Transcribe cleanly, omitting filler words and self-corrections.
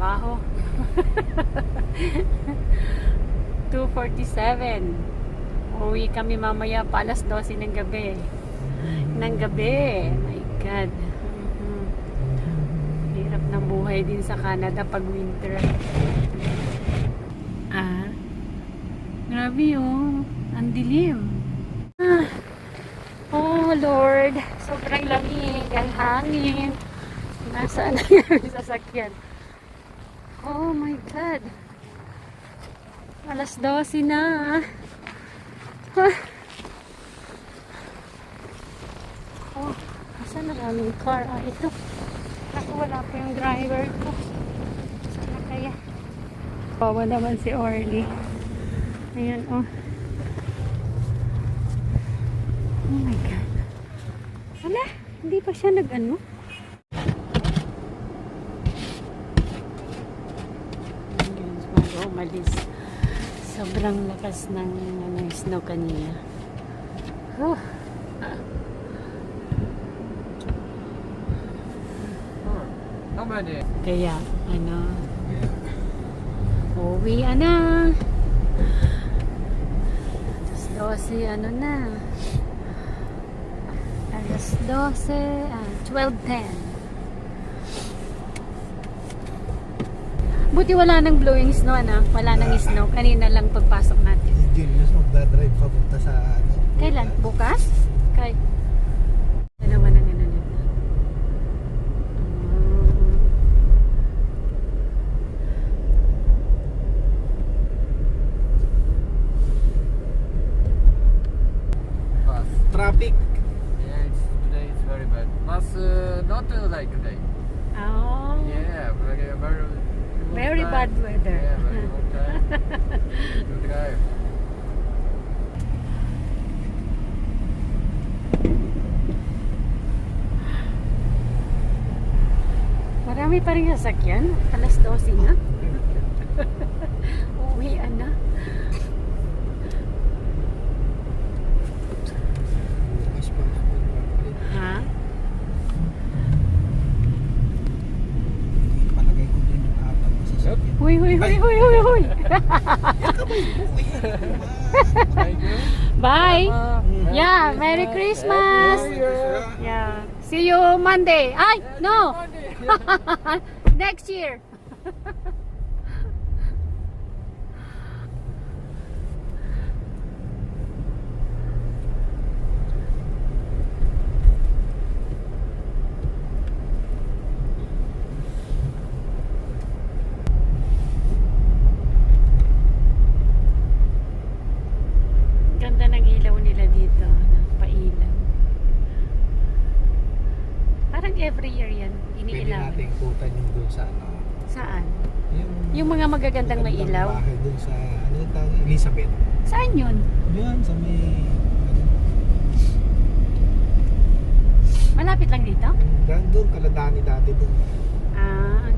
trabaho. 2:47. Uwi kami mamaya pa alas 12 ng gabi. Ng gabi. My God. Hirap ng buhay din sa Canada pag winter. Grabe oh. Ang dilim. Oh Lord. Sobrang lamig. Ang hangin. Nasaan na yung sasakyan? Oh my God. Alas 12 na. Oh, asan na kaming car? Ito. Ako wala pa yung driver ko. Sana kaya? Bawa naman si Orly. Ayan, oh. Oh my God. Wala, hindi pa siya nag-ano. Guys, bago umalis. Sobrang lakas ng snow kanina. Kaya, uwi na. Alas 12, na. Alas 12, 12:10. Buti wala nang blowing snow, wala nang snow. Kanina lang pagpasok natin. Si Julius magdadrive papunta sa Kailan? Bukas? Kay dalawa ng nito. traffic. Yeah, today it's very bad. But not like today. Oh. Yeah, Very bad weather. Yeah, very long time. Good drive. Marami pa rin sasakyan. Alas 12 na. Uwian na. Bukas pa. Ha? Palagay ko din yung apat na sasakyan. Huy, huy, huy, huy, huy, huy. Thank you. Bye. Yeah, Merry Christmas. Yeah. See you Monday. Ay, no. Next year. Ganda ng ilaw nila dito, pailaw. Parang every year yan, Pwede iniilaw. natin ikutan yung doon sa Saan? Yung mga magagandang may ilaw? bahay doon sa yung tawag? Elizabeth. Saan yun? Yun, sa may Malapit lang dito? doon, Kaladani dati doon. Ah,